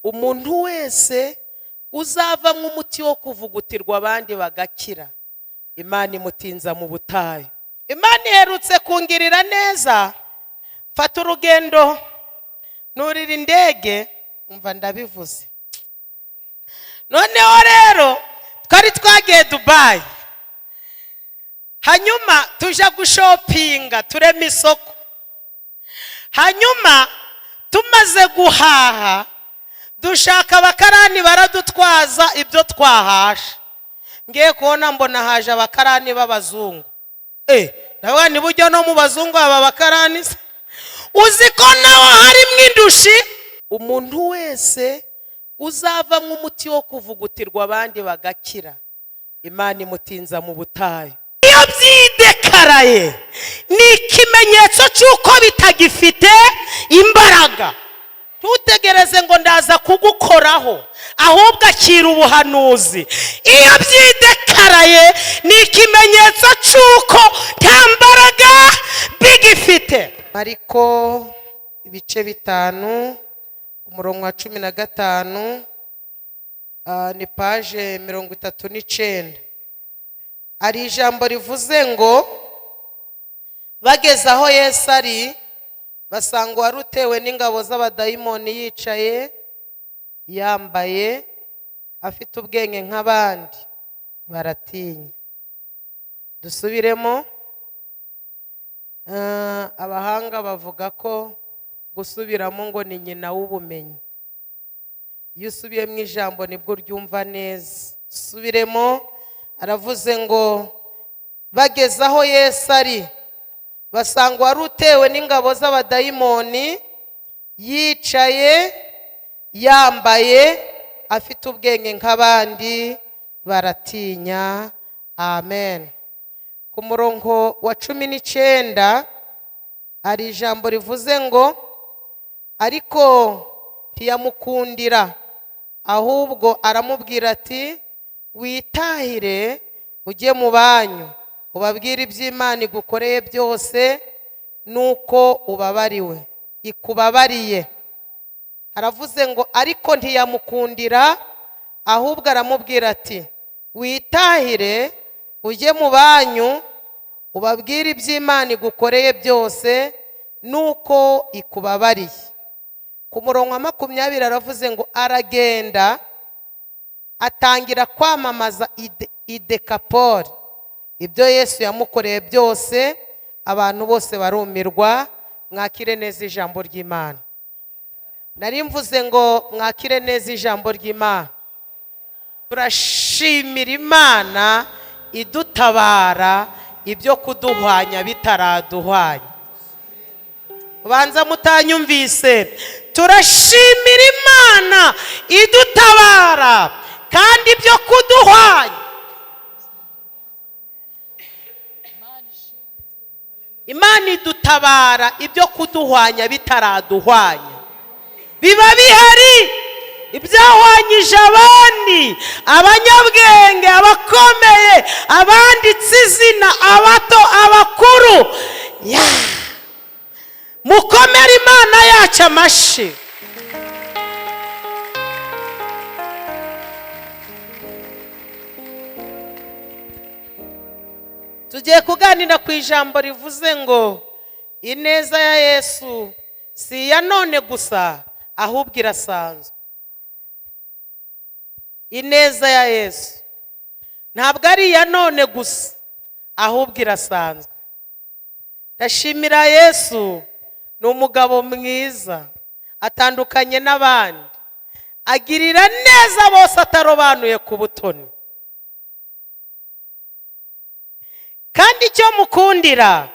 umuntu wese uzava nk'umuti wo kuvugutirwa abandi bagakira, Imana imutinza mu butayu. Imana iherutse kungirira neza, mfata urugendo nurira indege, umva ndabivuze. Noneho rero twari twagiye Dubai, hanyuma tuja gushopinga turema isoko, hanyuma tumaze guhaha dushaka abakarani baradutwaza ibyo twahasha. Ngiye kubona mbona haje abakarani b'abazungu. Nawe nibujya no mu bazungu aba bakarani, uzi ko nawe harimo indushi. Umuntu wese uzava nk'umuti wo kuvugutirwa abandi bagakira, Imana imutinza mu butayu. Iyo byidekaraye ni ikimenyetso cy'uko bitagifite imbaraga. Ntutegereze ngo ndaza kugukoraho, ahubwo akira ubuhanuzi. Iyo byidekaraye ni ikimenyetso cy'uko nta mbaraga bigifite. Mariko ibice 5 umurongo wa 15 ni page 39. Ari ijambo rivuze ngo bageze aho Yesu ari, basanga wari utewe n'ingabo z'abadayimoni yicaye yambaye afite ubwenge nk'abandi, baratinya. Dusubiremo. Abahanga bavuga ko gusubiramo ngo ni nyina w'ubumenyi. Iyo usubiye mu ijambo nibwo ryumva neza. Dusubiremo. Aravuze ngo bageze aho Yesu ari, basanga wari utewe n'ingabo z'abadayimoni yicaye yambaye afite ubwenge nk'abandi, baratinya. Amen. Ku murongo wa 19 ari ijambo rivuze ngo ariko ntiyamukundira, ahubwo aramubwira ati witahire ujye mu banyu ubabwire iby'Imana igukoreye byose, nuko ubabariwe ikubabariye. Aravuze ngo ariko ntiyamukundira, ahubwo aramubwira ati witahire ujye mu banyu ubabwire iby'Imana igukoreye byose, nuko ikubabariye. Ku murongo wa 20 aravuze ngo aragenda atangira kwamamaza idekapoli ibyo Yesu yamukoreye byose, abantu bose barumirwa. Mwakire neza ijambo ry'Imana. Nari mvuze ngo mwakire neza ijambo ry'Imana. Turashimira Imana idutabara ibyo kuduhwanya bitaraduhwanya. Banza mutanyumvise. Turashimira Imana idutabara kandi ibyo kuduhwanya. Imana idutabara ibyo kuduhwanya bitaraduhwanya. Biba bihari ibyahwanyije abandi, abanyabwenge, abakomeye, abanditse izina, abato, abakuru. Mukomere Imana yacu amashi. Tugiye kuganira ku ijambo rivuze ngo ineza ya Yesu si ya none gusa, ahubwo irasanzwe. Ineza ya Yesu ntabwo ari iya none gusa, ahubwo irasanzwe. Ndashimira Yesu, ni umugabo mwiza, atandukanye n'abandi, agirira neza bose atarobanuye ku butoni. Kandi icyo mukundira,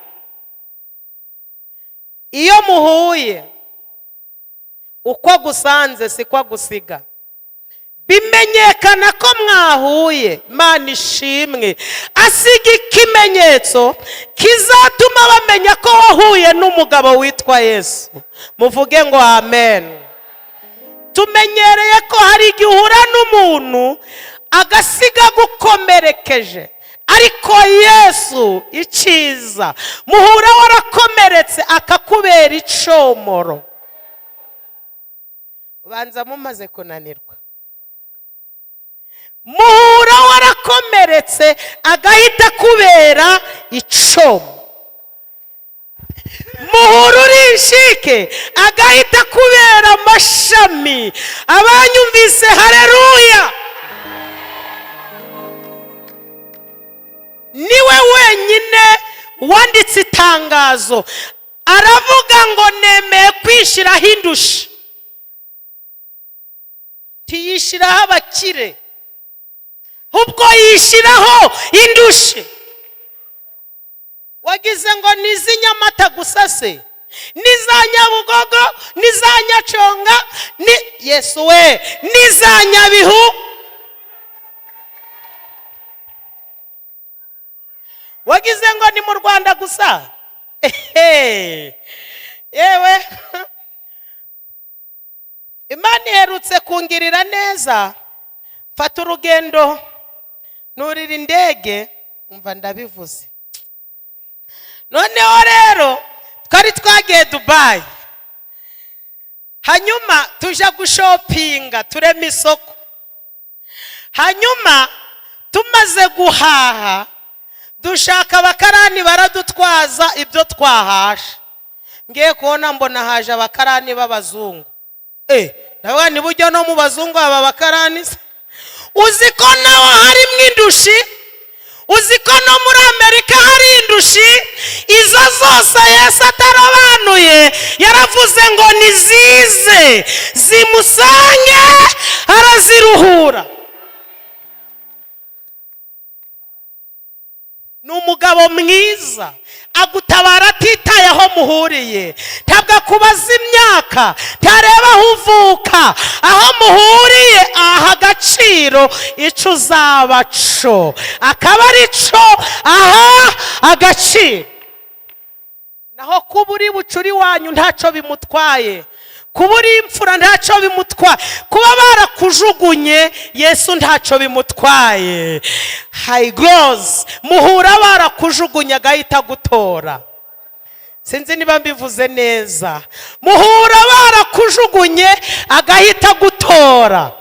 iyo muhuye uko gusanze siko agusiga. Bimenyekana ko mwahuye, Imana ishimwe, asiga ikimenyetso kizatuma bamenya ko wahuye n'umugabo witwa Yesu. Muvuge ngo amen. Tumenyereye ko hari igihe uhura n'umuntu agasiga gukomerekeje, ariko Yesu iciza, muhura warakomeretse akakubera icomoro. banza mumaze kunanirwa. Muhura warakomeretse agahita kubera icomo. Muhura urishike agahita kubera amashami. Abanyumvise haleluya. Niwe wenyine wanditse itangazo aravuga ngo nemeye kwishiraho indushi. Tiyishiraho abakire, ubwo yishiraho indushi. Wagize ngo nizi Nyamata gusa se, niza Nyabugogo, niza Nyaconga, ni Yesu we, niza Nyabihu. Wagize ngo ni mu Rwanda gusa. Yewe Imana iherutse kungirira neza. Mfata urugendo nurira indege, umva ndabivuze. Noneho rero twari twagiye Dubai, hanyuma tuja gushopinga turema isoko. Hanyuma tumaze guhaha dushaka abakarani baradutwaza ibyo twahasha. Ngiye kubona mbona haje abakarani b'abazungu. Nawe ni buryo no mu bazungu aba bakarani. Uziko naho harimo indushi, uziko no muri Amerika hari indushi. Izo zose Yesu atarabanuye yaravuze ngo nizize zimusange araziruhura. Numugabo mwiza agutabara atitaye aho muhuriye, ntabwo akubaza imyaka, ntareba aho uvuka, aho muhuriye aha agaciro ico uzabaco akaba ari co aha agaciro. Naho kuba uri bucuri wanyu ntaco bimutwaye, kuba uri imfura ntaco bimutwaye, kuba barakujugunye Yesu ntaco bimutwaye. High gloss muhura barakujugunye agahita gutora. Sinzi niba mbivuze neza. Muhura barakujugunye agahita gutora.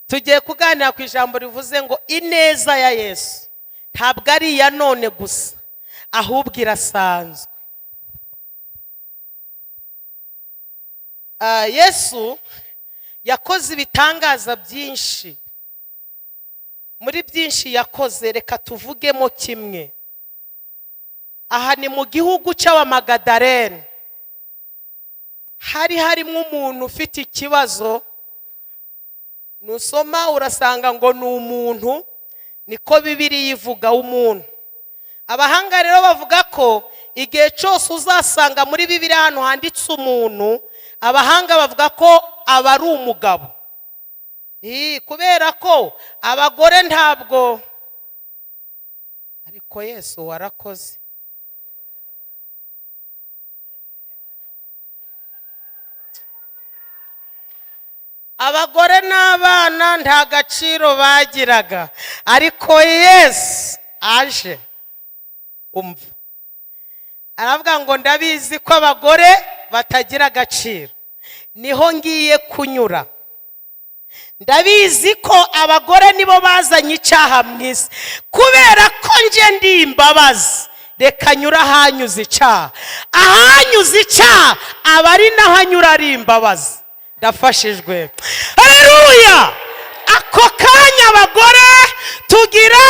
Tugiye kuganira ku ijambo rivuze ngo ineza ya Yesu ntabwo ari iya none gusa, ahubwo irasanzwe. Yesu yakoze ibitangaza byinshi. Muri byinshi yakoze reka tuvugemo kimwe. Aha ni mu gihugu cy'Abamagadalene. Harimo umuntu ufite ikibazo. Nusoma urasanga ngo ni umuntu, niko Bibiliya ivuga umuntu. Abahanga rero bavuga ko igihe cyose uzasanga muri Bibiliya hano handitse umuntu, abahanga bavuga ko aba ari umugabo. Kubera ko abagore ntabwo, ariko Yesu warakoze. Abagore n'abana nta gaciro bagiraga, ariko Yesu aje umva aravuga ngo ndabizi ko abagore batagira agaciro, niho ngiye kunyura. Ndabizi ko abagore nibo bazanye icyaha mu isi, kubera ko nje ndi imbabazi reka nyura ahanyuze icyaha. Ahanyuze icyaha aba ari naho anyura ari imbabazi. Ndafashijwe. Haleluya. Ako kanya abagore tugira,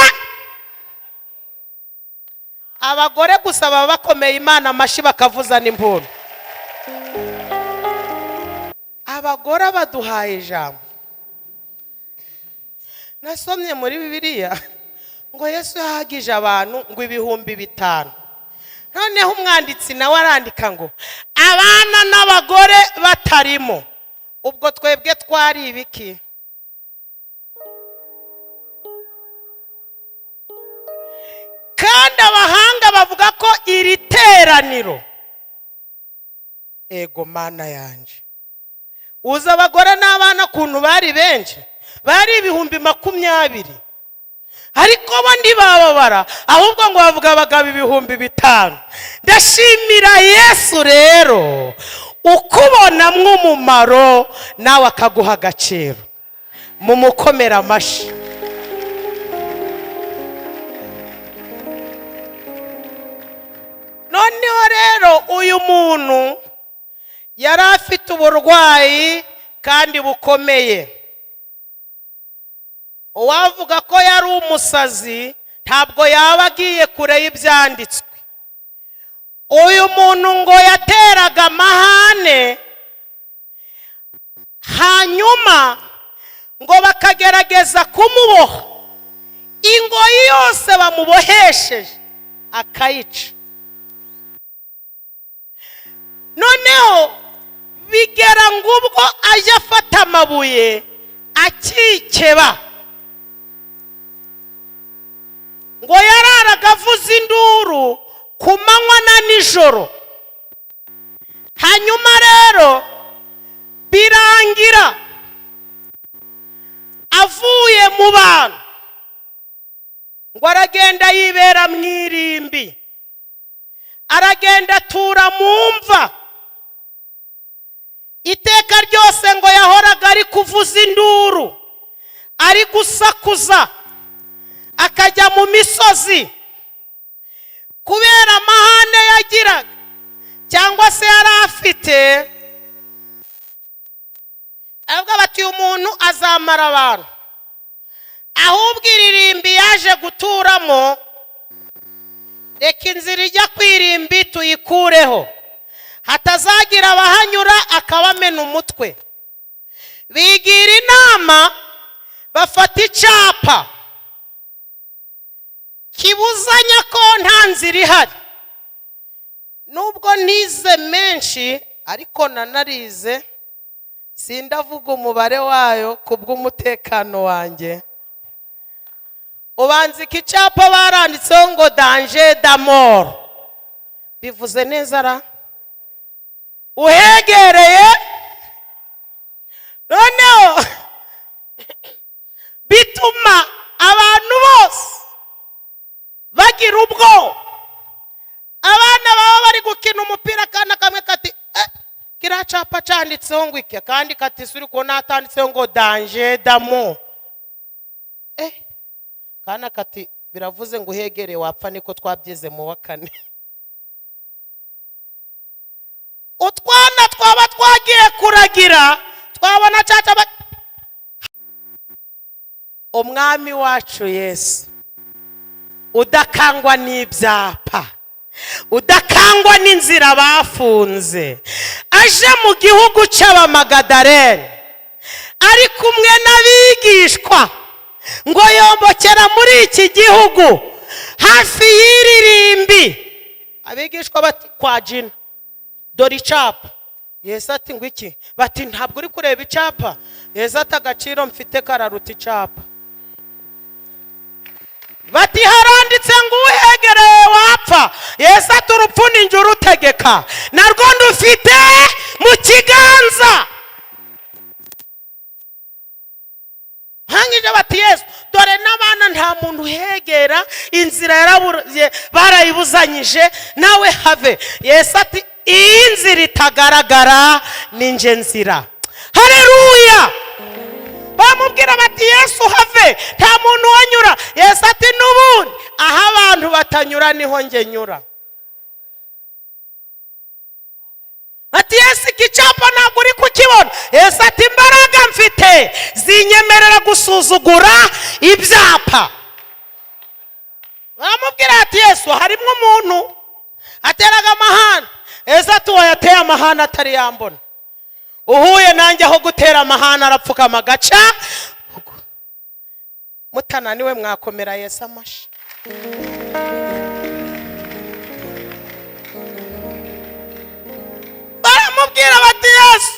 abagore gusa baba bakomeye Imana amashi bakavuza n'impundu. Abagore baduhaye ijambo. Nasomye muri Bibiliya ngo Yesu yahagije abantu ngo 5,000. Noneho umwanditsi nawe arandika ngo abana n'abagore batarimo. Ubwo twebwe twari ibiki? Kandi abahanga bavuga ko iri teraniro, ego Mana yanje, uza abagore n'abana kuntu bari benshi, bari 20,000. ariko bo ntibababara ahubwo ngo bavuga abagabo 5,000. Ndashimira Yesu rero ukubonamwo umumaro nawe akaguha agaciro. Mumukomera amashi. Noneho rero uyu muntu yari afite uburwayi kandi bukomeye. Uwavuga ko yari umusazi ntabwo yaba agiye kure y'ibyanditswe. Uyu muntu ngo yateraga amahane, hanyuma ngo bakagerageza kumuboha, ingoyi yose bamubohesheje akayica. Noneho bigera ngo ubwo ajya afata amabuye akikeba, ngo yararaga avuza induru ku manywa na nijoro. Hanyuma rero birangira avuye mu bantu, ngo aragenda yibera mu irimbi, aragenda atura mu mva. Iteka ryose ngo yahoraga ari kuvuza induru, ari gusakuza, akajya mu misozi kubera amahane yagiraga cyangwa se yari afite. Avuga bati umuntu azamara abantu, ahubwo iririmbi yaje guturamo reka inzira ijya kwirimbi tuyikureho, hatazagira abahanyura akabamena umutwe. Bigira inama bafata icapa kibuzanya ko nta nzira ihari. Nubwo nize menshi ariko nanarize, sindavuga umubare wayo kubw'umutekano wanjye. Ubanza iki cyapa baranditseho ngo danger d'amour, bivuze neza ra? Uhegereye noneho bituma abantu bose bagira ubwo. Abana baba bari gukina umupira kana kamwe kati kira cyapa cyanditseho ngo iki, kandi kati suri ko natanditseho ngo danger d'amour. Kana kati biravuze ngo uhegereye wapfa, niko twabyize mu wa 4. Utwana twaba twagiye kuragira twabona caca umwami wacu Yesu udakangwa n'ibyapa, udakangwa n'inzira bafunze, aje mu gihugu cy'Abamagadalene ari kumwe n'abigishwa, ngo yombokera muri iki gihugu hafi y'iririmbi. Abigishwa bati kwa jina dore icapa. Yesu ati ngo iki? Bati ntabwo uri kureba icapa. Yesu ati agaciro mfite kararuta icapa. Bati haranditse ngo uhegereye wapfa. Yesu ati urupfu ni njye urutegeka, narwo ndufite mu kiganza. Hangije bati Yesu dore n'abana nta muntu uhegera, inzira yarabuye barayibuzanyije, nawe have. Yesu ati iyi nzira itagaragara ni nje nzira. Haleluya. Bamubwira bati Yesu have, nta muntu wanyura. Yesu ati n'ubundi aho abantu batanyura niho nge nyura. Ati Yesu ikicapa ntabwo uri kukibona. Yesu ati imbaraga mfite zinyemerera gusuzugura ibyapa. Bamubwira ati Yesu harimo umuntu ateraga amahane. Yesu ati wayateye amahane atari yambona. Uhuye nanjye aho gutera amahane arapfukama gaca. Mutananiwe mwakomera Yesu amashi. Baramubwira bati Yesu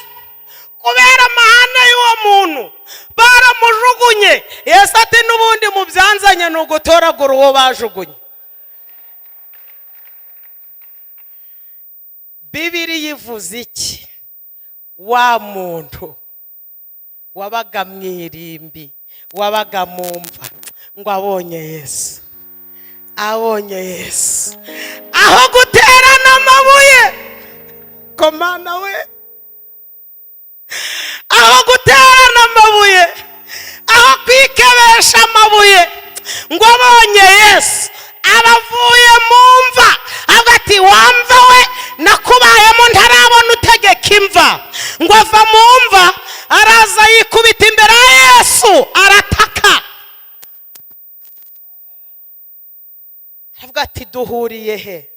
kubera amahane y'uwo muntu baramujugunye. Yesu ati n'ubundi mu byanzanye ni ugutoragura uwo bajugunye. Bibiri yivuze iki? Wa muntu wabaga mu irimbi, wabaga mu mva, ngo abonye Yesu, abonye Yesu aho guterana amabuye, komana we, aho guterana amabuye, aho kwikebesha amabuye, ngo abonye Yesu abavuye mu mva, agati wamva we nakubayemo ntarabona utegeka imva, ngo ava mu mva araza yikubita imbere ya Yesu arataka, avuga ati duhuriye he?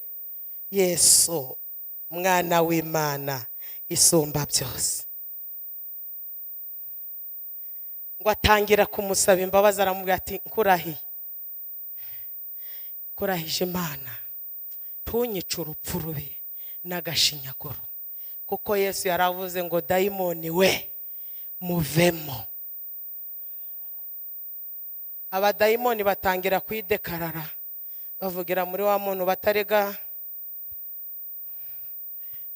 Yesu mwana w'Imana isumba byose. Ngo atangira kumusaba imbabazi, aramubwira ati kurahije Imana ntunyice urupfu rubi n'agashinyaguro, kuko Yesu yaravuze ngo dayimoni we muvemo. Abadayimoni batangira kwidekarara, bavugira muri wa muntu batarega.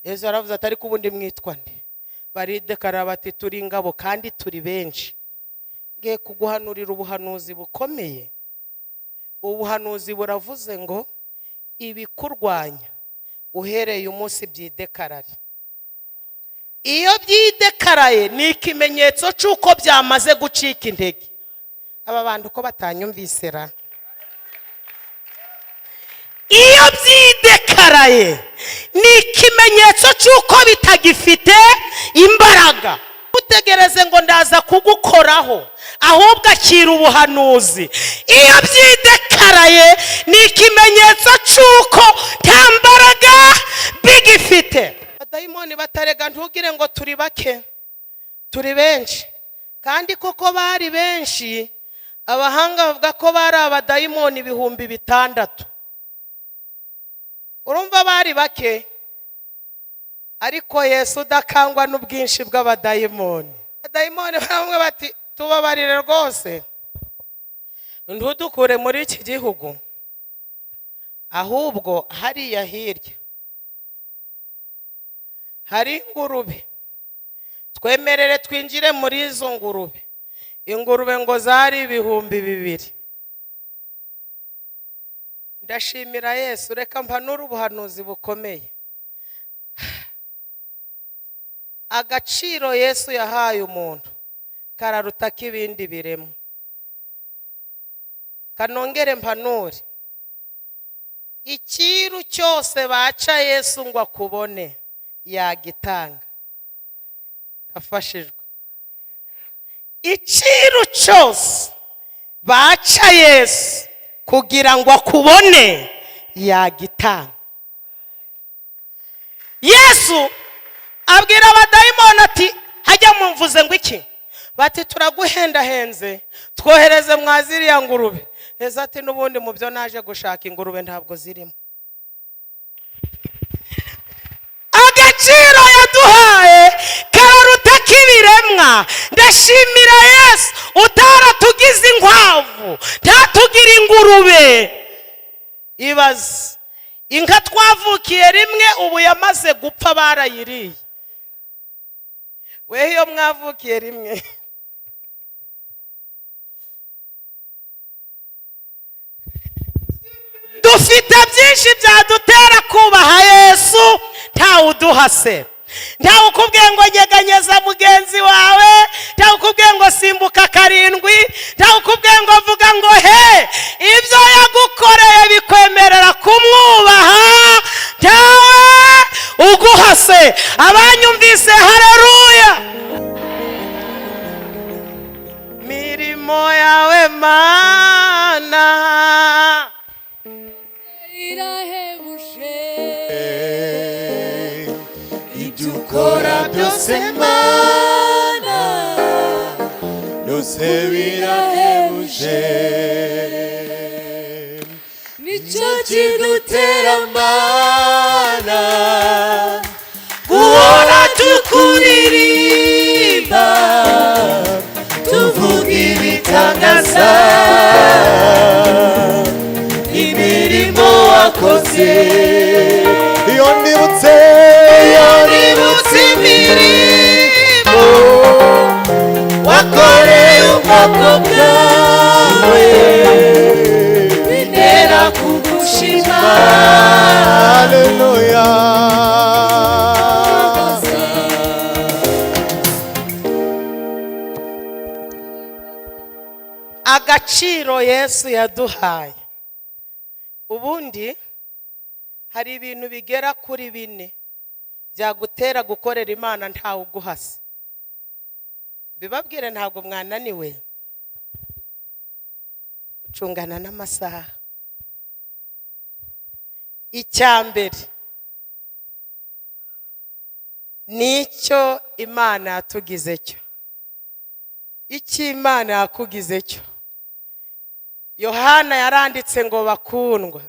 Yesu yaravuze atari ko ubundi mwitwa nde? Baridekarara bati turi ingabo kandi turi benshi. Ngiye kuguhanurira ubuhanuzi bukomeye. Ubuhanuzi buravuze ngo ibikurwanya uhereye umunsi byidekarare. Iyo byidekaraye ni ikimenyetso cy'uko byamaze gucika intege. Aba bantu ko batanyumvisera, iyo byidekaraye ni ikimenyetso cy'uko bitagifite imbaraga. Utegereze ngo ndaza kugukoraho, ahubwo akira ubuhanuzi. Iyo byidekaraye ni ikimenyetso cy'uko nta mbaraga bigifite. Abadayimoni batarega ntugire ngo turi bake, turi benshi. Kandi koko bari benshi, abahanga bavuga ko bari abadayimoni 6,000. Urumva bari bake, ariko Yesu udakangwa n'ubwinshi bw'abadayimoni. Abadayimoni bamwe bati tubabarire rwose, ntudukure muri iki gihugu, ahubwo hariya hirya hari ingurube, twemerere twinjire muri izo ngurube. Ingurube ngo zari 2,000. Ndashimira Yesu, reka mpanura ubuhanuzi bukomeye. Agaciro Yesu yahaye umuntu kararuta k'ibindi biremwa. Kanongere mpanure, ikiru cyose baca Yesu ngo akubone yagitanga. Afashijwe. Ikiru cyose baca Yesu kugira ngo akubone yagitanga. Yesu abwira abadayimoni ati hajya mumvuze ngo iki? Bati turaguhendahenze, twohereze mwaziriya ngurube. Yesu ati n'ubundi mu byo naje gushaka ingurube ntabwo zirimo. Agaciro yaduhaye kararuta k'ibiremwa. Ndashimira Yesu utaratugize inkwavu, ntatugira ingurube. Ibaze inka twavukiye rimwe ubu yamaze gupfa barayiriye. We iyo mwavukiye rimwe dufite byinshi byadutera kubaha Yesu, ntawe uduhase. Ntawe ukubwiye ngo nyeganyeza mugenzi wawe, ntawe ukubwiye ngo simbuka 7, ntawe ukubwiye ngo vuga ngo he, ibyo yagukoreye bikwemerera kumwubaha, ntawe uguhase. Abanyumvise haleluya. Mirimo yawe Mana irahebuje, ibyo ukora byose Mana byose birahebuje. Nicyo kidutera Mana guhora tukuririmba, tuvuga ibitangaza imirimo wakoze. Iyo nibutse imirimo wakoreye ubwoko bwawe, haleluya. Agaciro Yesu yaduhaye. Ubundi hari ibintu bigera kuri 4 byagutera gukorera Imana ntawe uguhasa. Bibabwire ntabwo mwananiwe gucungana n'amasaha. Icyambere nicyo Imana yatugize cyo. Iki Imana yakugize cyo. Yohana yaranditse ngo bakundwa,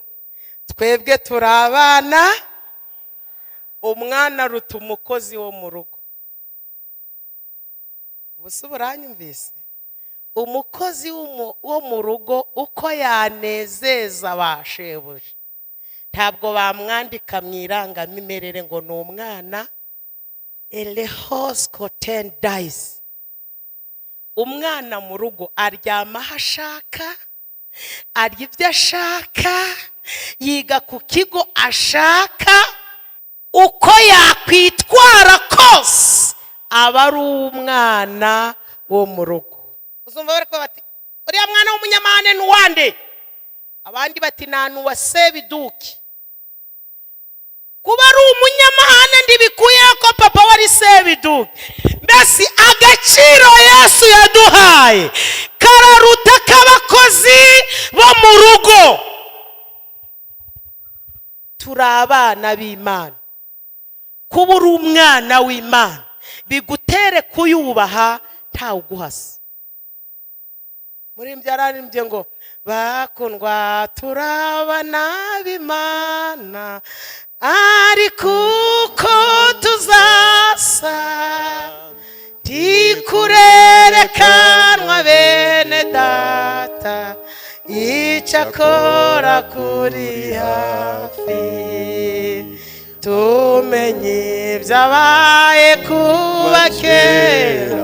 twebwe turabana, umwana ruta umukozi wo mu rugo. Buso buranyumvise? Umukozi wo mu rugo uko yanezeza bashebuje, ntabwo bamwandika mwirangamimerere ngo ni umwana. Elehos coten dies. Umwana mu rugo aryama aho ashaka, arya ibyo ashaka, yiga ku kigo ashaka, uko yakwitwara kose aba ari umwana wo mu rugo. Uzumva bari ko bati uriya mwana w'umunyamahane n'uwande, abandi bati nanu wa Sebiduki. Kuba ari umunyamahane ndibikuye ko papa wari Sebiduki. Mbese agaciro Yesu yaduhaye kararuta k'abakozi bo mu rugo. Turi abana b'Imana. Kuba uri umwana w'Imana bigutere kuyubaha ntawe uguhasa. Muri mbyararimbye ngo bakundwa turabana b'Imana, ariko uko tuzasa ntikurerekanwa bene data, icyakora kuri hafi tumenye ibyabaye kuba kera,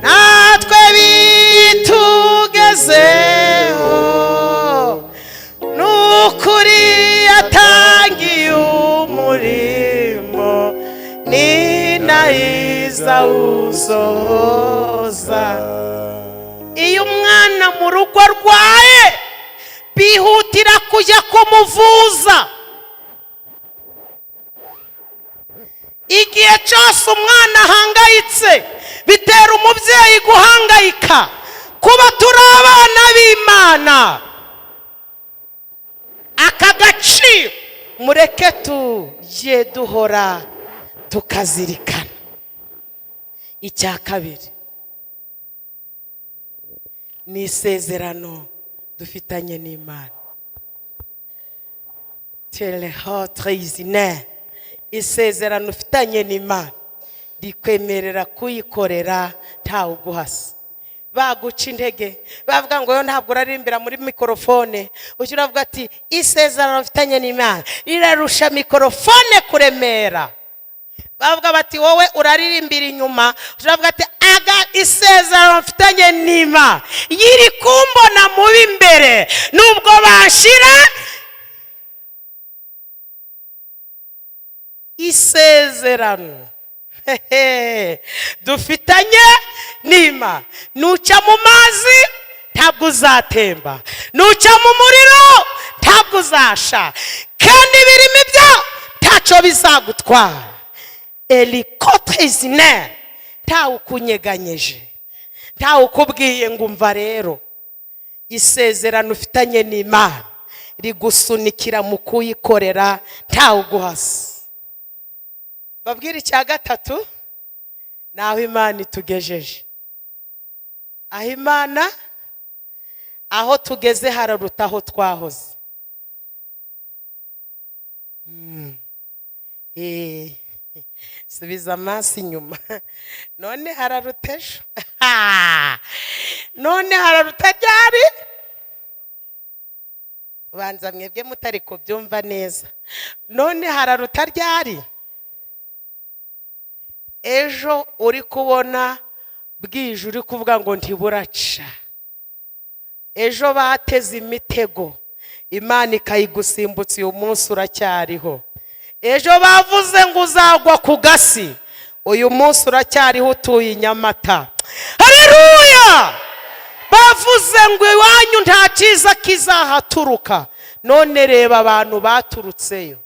natwe bitugezeho, n'ukuri yatangiye umurimo ni nahiza usohoza. Iyo umwana mu rugo arwaye bihutira kujya kumuvuza. Igihe cyose umwana ahangayitse bitera umubyeyi guhangayika. Kuba turi abana b'Imana, aka gaciro mureke tujye duhora tukazirikana. Icya kabiri ni isezerano dufitanye n'Imana. Telehotrezine, isezerano ufitanye n'Imana rikwemerera kuyikorera ntawe uguhasa. Baguca intege bavuga ngo yo ntabwo urarimbira muri mikrofone, ushira avuga ati isezerano ufitanye n'Imana rirarusha mikrofone kuremera. Bavuga bati wowe uraririmbira inyuma, ushira avuga ati aga isezerano ufitanye n'Imana yiri kumbona mu imbere, nubwo bashira isezerano dufitanye n'Imana. Nuca mu mazi ntabwo uzatemba, nuca mu muriro ntabwo uzasha, kandi birimo ibyo ntacyo bizagutwara. Helicopter ntawe ukunyeganyeje, ntawe ukubwiye ngo umva rero. Isezerano ufitanye n'Imana rigusunikira mu kuyikorera ntawe uguhasa. Babwira icya gatatu, naho Imana itugejeje. Aho Imana aho tugeze hararuta aho twahoze. Subiza amaso inyuma. None hararuta ejo. None hararuta ryari? Banza mwebwe mutari kubyumva neza. None hararuta ryari? Ejo uri kubona bwije uri kuvuga ngo ntiburaca. Ejo bateze imitego Imana ikayigusimbutsa uyu munsi uracyariho. Ejo bavuze ngo uzagwa ku gasi, uyu munsi uracyariho utuye i Nyamata. Haleluya! Bavuze ngo iwanyu nta cyiza kizahaturuka, none reba abantu baturutseyo.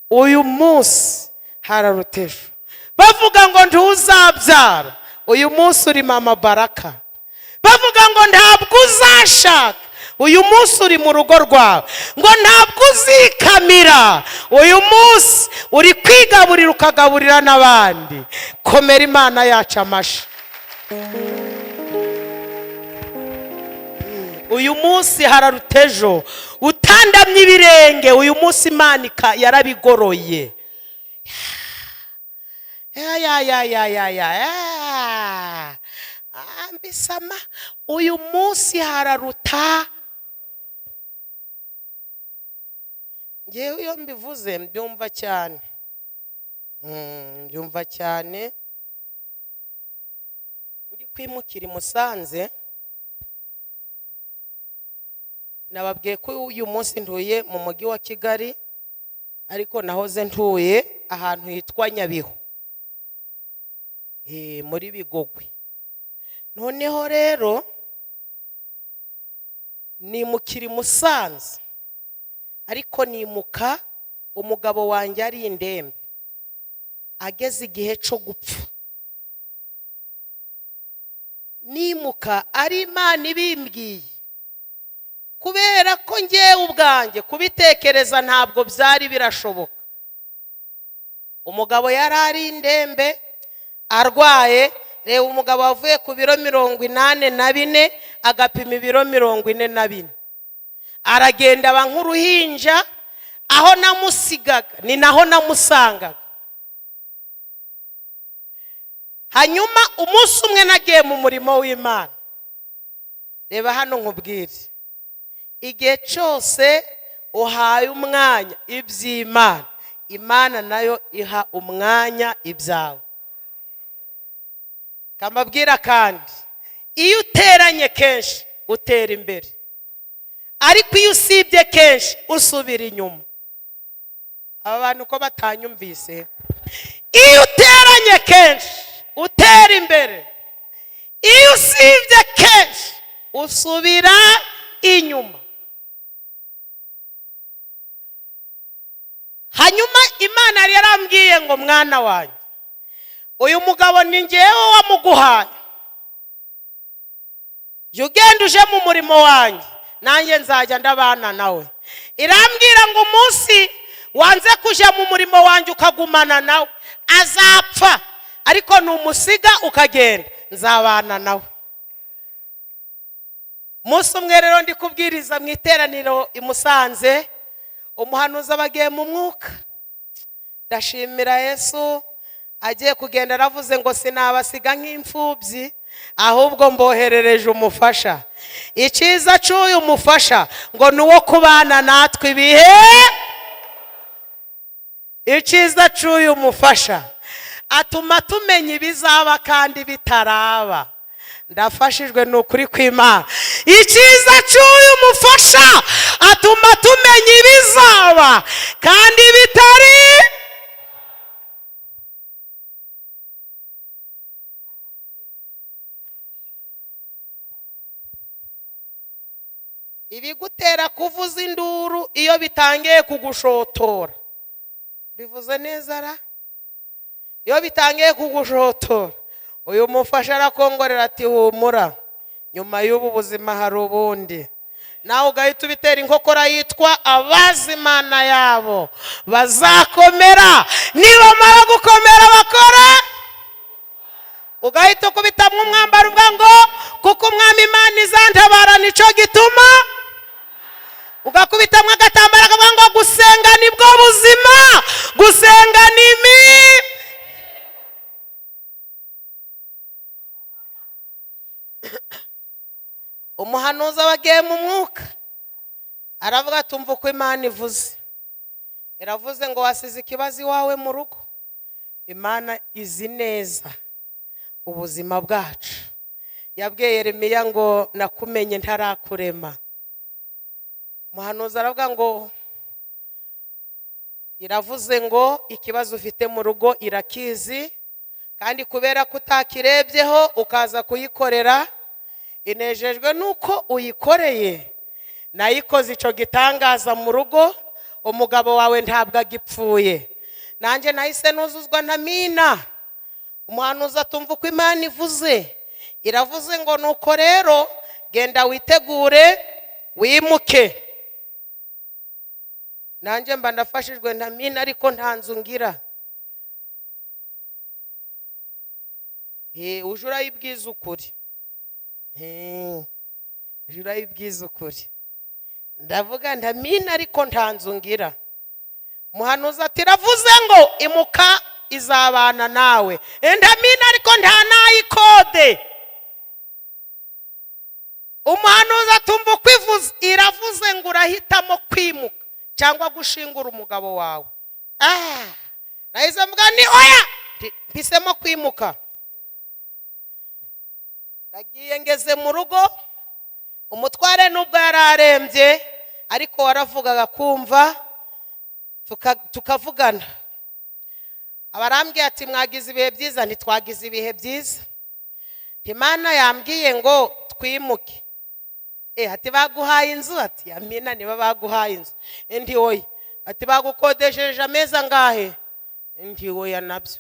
Uyu munsi hararutejo. Bavuga ngo ntuzabyara, uyu munsi uri mama Baraka. Bavuga ngo ntabwo uzashaka, uyu munsi uri mu rugo rwawe. Ngo ntabwo uzikamira, uyu munsi uri kwigaburira ukagaburira n'abandi. Komera Imana yacu amashyi. Uyu munsi hararutejo, utandamye ibirenge, uyu munsi Imana yarabigoroye. Ambisama, uyu munsi hararuta. Ngewe iyo mbivuze mbyumva cyane. Mbyumva cyane. Ndi kwimukira i Musanze. Nababwiye ko uyu munsi ntuye mu mujyi wa Kigali, ariko nahoze ntuye ahantu hitwa Nyabihu, muri Bigogwe. Noneho rero nimukira i Musanze, ariko nimuka umugabo wanjye ari indembe, ageze igihe cyo gupfa. Nimuka ari Imana ibimbwiye, kubera ko ngewe ubwanjye kubitekereza ntabwo byari birashoboka. Umugabo yari ari indembe arwaye. Reba umugabo wavuye ku biro 84 agapima ibiro 44. Aragenda aba nk'uruhinja, aho namusigaga ni naho namusangaga. Hanyuma umunsi umwe nagiye mu murimo w'Imana. Reba hano nkubwire, igihe cyose uhaye umwanya iby'Imana, Imana nayo iha umwanya ibyawe. Kamabwira kandi, iyo uteranye kenshi utera imbere, ariko iyo usibye kenshi usubira inyuma. Abantu ko batanyumvise, iyo uteranye kenshi utera imbere, iyo usibye kenshi usubira inyuma. Hanyuma Imana yari yarambwiye ngo mwana wanjye, uyu mugabo ni ngewe wamuguhaye, jya ugenda uje mu murimo wanjye, nanjye nzajya ndabana nawe. Irambwira ngo umunsi wanze kujya mu murimo wanjye ukagumana nawe azapfa, ariko numusiga ukagenda nzabana nawe. Umunsi umwe rero ndi kubwiriza mu iteraniro i Musanze, umuhanuzi abagiye mu mwuka. Ndashimira Yesu, agiye kugenda aravuze ngo sinabasiga nk'imfubyi, ahubwo mboherereje umufasha. Icyiza cy'uyu mufasha ngo ni uwo kubana natwe ibihe. Icyiza cy'uyu mufasha atuma tumenya ibizaba kandi bitaraba. Ndafashijwe n'ukuri kw'Imana. Icyiza cy'uyu mufasha atuma tumenya ibizaba kandi bitari. Ibigutera kuvuza induru iyo bitangiye kugushotora. Bivuze neza ra? Iyo bitangiye kugushotora, uyu mufasha arakongorera ati humura, nyuma y'ubu buzima hari ubundi. Nawe ugahita ubitera inkokora yitwa abazi Imana yabo bazakomera, nibamara gukomera bakora. Ugahita ukubitamwo umwambaro uvuga ngo kuko umwami Imana izantabara nico gituma. Ugakubitamwo agatambara kavuga ngo gusenga nibwo buzima, gusenga nimi. Umuhanuzi abagiye mu mwuka aravuga tumva uko Imana ivuze. Iravuze ngo wasize ikibazo iwawe mu rugo, Imana izi neza ubuzima bwacu. Yabwiye Yeremiya ngo nakumenye ntarakurema. umuhanuzi aravuga ngo iravuze ngo ikibazo ufite mu rugo irakizi, kandi kubera ko utakirebyeho ukaza kuyikorera, inejejwe nuko uyikoreye. Nayikoze ico gitangaza mu rugo, umugabo wawe ntabwo agipfuye. Nanjye nahise nuzuzwa na mina. Umuhanuzi atumva uko Imana ivuze, iravuze ngo nuko rero genda witegure wimuke. Nanjye mba ndafashijwe na mina, ariko nta nzu ngira. Uje urayibwiza ukuri. Uje urayibwiza ukuri. Ndavuga nta mina ariko nta nzu ngira. Umuhanuzi ati iravuze ngo imuka izabana nawe. Nta mina ariko nta nayikode. Umuhanuzi atumva uko ivuze, iravuze ngo urahitamo kwimuka cyangwa gushingura umugabo wawe. Nahise mvuga ni oya, mpisemo kwimuka. Nagiye ngeze mu rugo, umutware nubwo yararembye ariko waravugaga kumva, tukavugana. Abarambwiye ati mwagize ibihe byiza. Ntitwagize ibihe byiza. Imana yambwiye ngo twimuke. Ati baguhaye inzu? Ati amina niba baguhaye inzu. Ndi oya. Ati bagukodesheje ameza ngahe? Ndi oya nabyo.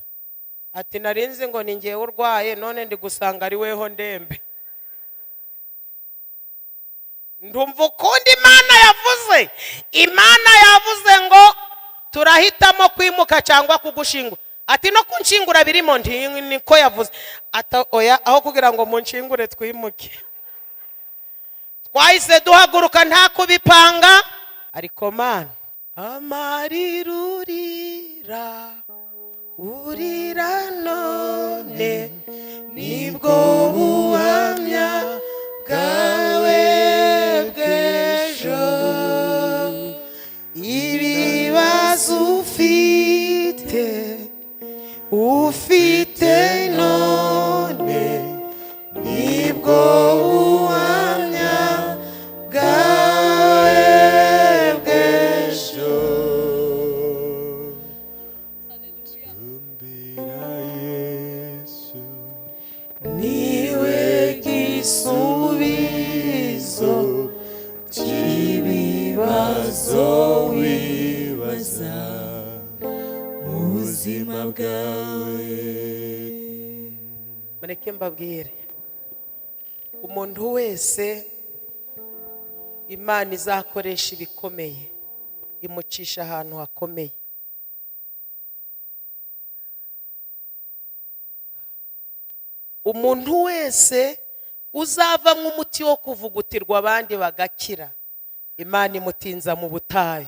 Ati narinzi ngo ni ngewe urwaye, none ndi gusanga ari weho ndembe. Ndumva ukundi Imana yavuze. Imana yavuze ngo turahitamo kwimuka cyangwa kugushingura. Ati no kunshingura birimo, niko yavuze. Ata oya, aho kugira ngo munshingure twimuke. Twahise duhaguruka nta kubipanga. Ariko Mana, amarirurira urira none nibwo buhamya bwawe bw'ejo. Ibibazo ufite none nibwo buhamya bwawe bw'ejo. Niwe gisubizo cy'ibibazo wibaza mu buzima bwawe. Mureke mbabwire, umuntu wese Imana izakoresha ibikomeye imucisha ahantu hakomeye. Umuntu wese uzava nk'umuti wo kuvugutirwa abandi bagakira, Imana imutinza mu butayu.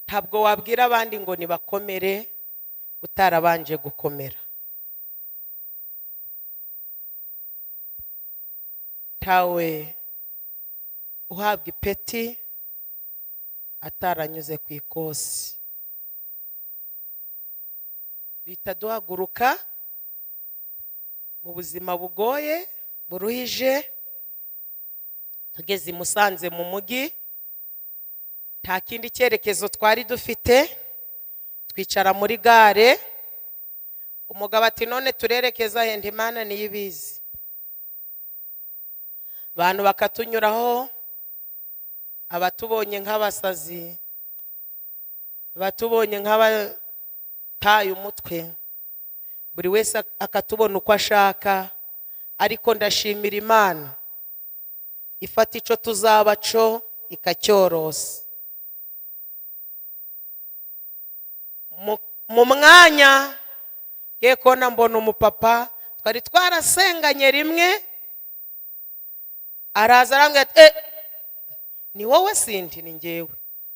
Ntabwo wabwira abandi ngo nibakomere utarabanje gukomera. Ntawe uhabwa ipeti ataranyuze ku ikosi. Bita duhaguruka mu buzima bugoye buruhije, tugeze i Musanze mu mujyi, nta kindi cyerekezo twari dufite, twicara muri gare. Umugabo ati none turerekeza he? Imana niyo ibizi. Abantu bakatunyuraho, abatubonye nk'abasazi, abatubonye nk'abataye umutwe, buri wese akatubona uko ashaka. Ariko ndashimira Imana ifata ico tuzaba co ikacyorosa. Mu mwanya kona mbona umupapa twari twarasenganye rimwe, araza arambwira ati ni wowe? Sindi ni ngewe.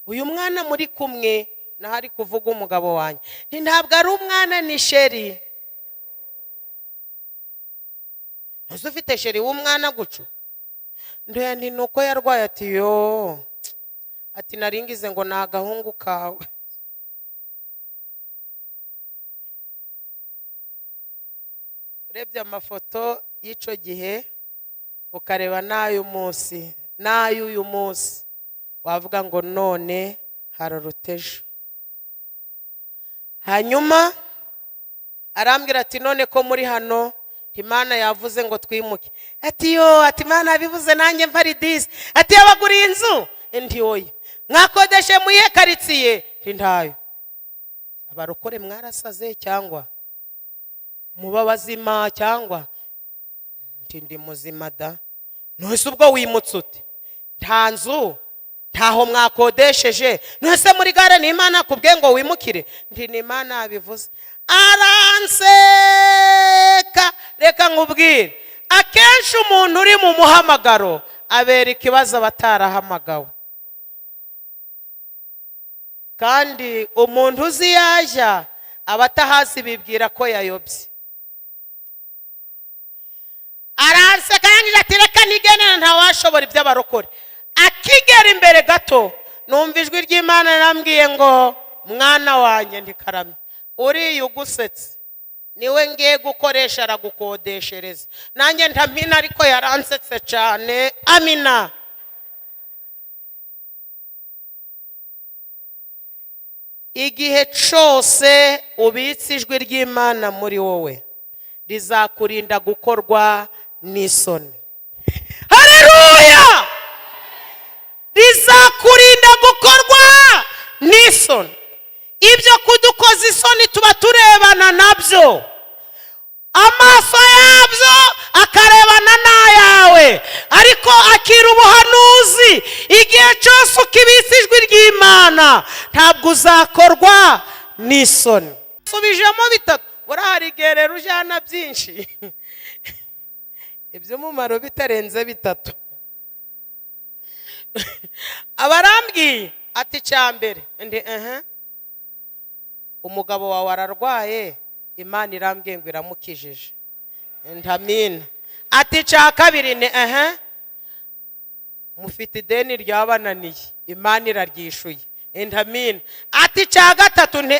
Uyu mwana muri kumwe nahari kuvuga umugabo wanjye. Ntabwo ari umwana, ni sheri. Ntuzufite sheri w'umwana gucu? Ndoya nti nuko yarwaye. Ati yo, ati naringize ngo na gahungu kawe. Urebye amafoto y'icyo gihe ukareba n'ay'uyu munsi wavuga ngo none hararuteje. hanyuma arambwira ati none ko muri hano Imana yavuze ngo twimuke. Ati yo, ati Imana yabivuze nanjye mfaridisi. Ati yabaguriye inzu. Ndi oya. Mwakodeshe muye karitsiye. Ntayo. Abarokore mwarasaze cyangwa muba bazima cyangwa ndi muzima da. Nose ubwo wimutse ute? Nta nzu ntaho mwakodesheje. Nose muri gare ni Imana kubwe ngo wimukire. Ni Imana yabivuze. Aranseka. Reka nkubwire, akenshi umuntu uri mu muhamagaro abera ikibazo batarahamagawe. Kandi umuntu uzi yaje abatahazi bibwira ko yayobye. Aranseka yangira ati reka nigenera ntawashobora iby'abarokore. Akigera imbere gato numva ijwi ry'Imana yarambwiye ngo mwana wanjye ndikaramye, uri ugusetse niwe ngiye gukoresha aragukodeshereza. Nanjye ntamina ariko yaransetse cyane. Amina. Igihe cyose ubitse ijwi ry'Imana muri wowe rizakurinda gukorwa n'isoni. Haleluya! Rizakurinda gukorwa n'isoni. Ibyo kudukoza isoni tuba turebana nabyo, amaso yabyo akarebana n'ayawe, ariko akira ubuhanuzi. Igihe cyose ukibitse ijwi ry'Imana ntabwo uzakorwa n'isoni. Subijemo bitatu. Urahari gerera ujana byinshi iby'umumaro bitarenze bitatu. Abarambwiye ati cyambere ndi umugabo wawe ararwaye, Imana irambwiye ngo iramukijije. Ntamina. Ati cya kabiri ni mufite ideni ryabananiye, Imana iraryishuye. Ntamina. Ati cya gatatu ni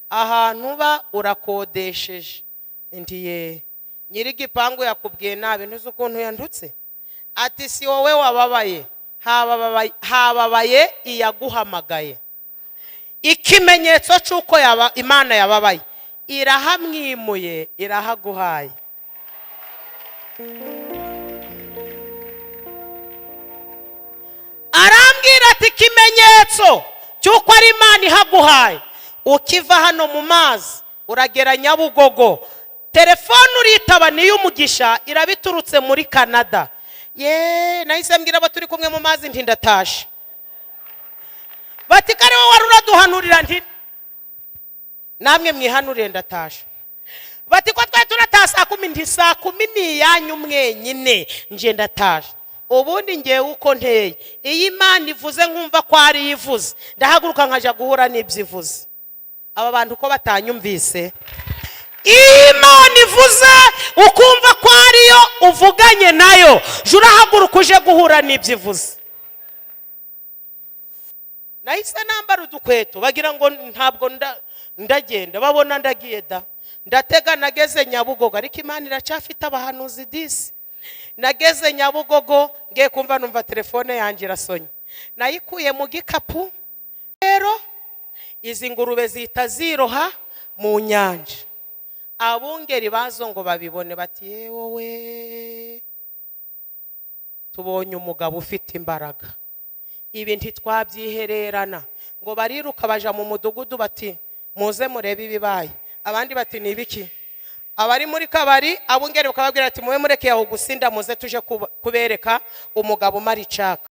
ahantu ba urakodesheje. Ndiye nyiri igipangu yakubwiye nabi ntuzi ukuntu yandutse. Ati si wowe wababaye, hababaye iyaguhamagaye. Ikimenyetso cy'uko Imana yababaye irahamwimuye, irahaguhaye. Arambwira ati ikimenyetso cy'uko ari Imana ihaguhaye, ukiva hano mu mazi uragera Nyabugogo, telefone uritaba niyo umugisha irabiturutse muri Canada. Nahise mbwira abo turi kumwe mu mazi nti ndatashe. Bati kare wowe wari uraduhanurira nti namwe mwihanurire ndatashe. Bati ko twaye turatasa 10 nti saa 10 ni yanyu mwenyine nje ndatashe. Ubundi ngiye uko nteye, iyi Imana ivuze nkumva ko ari yivuze ndahaguruka nkaja guhura n'ibyivuze. Aba bantu ko batanyumvise, Imana ivuze ukumva ko ariyo uvuganye nayo, jura haguruka uje guhura n'ibyivuze. Nahise nambara udukweto bagira ngo ntabwo ndagenda, babona ndagiye da. Ndatega nageze Nyabugogo, ariko Imana iracyafite abahanuzi disi. Nageze Nyabugogo ngiye kumva numva telefone yanjye irasonye. Nayikuye mu gikapu. Rero izi ngurube zita ziroha mu nyanja. Abungeri bazo ngo babibone bati wowe tubonye umugabo ufite imbaraga. Ibi ntitwabyihererana. Ngo bariruka baja mu mudugudu bati muze murebe ibibaye. Abandi bati ni ibiki? Abari muri kabari abungeri bakababwira ati muwe mureke yaho gusinda muze tuje kubereka umugabo maricaka.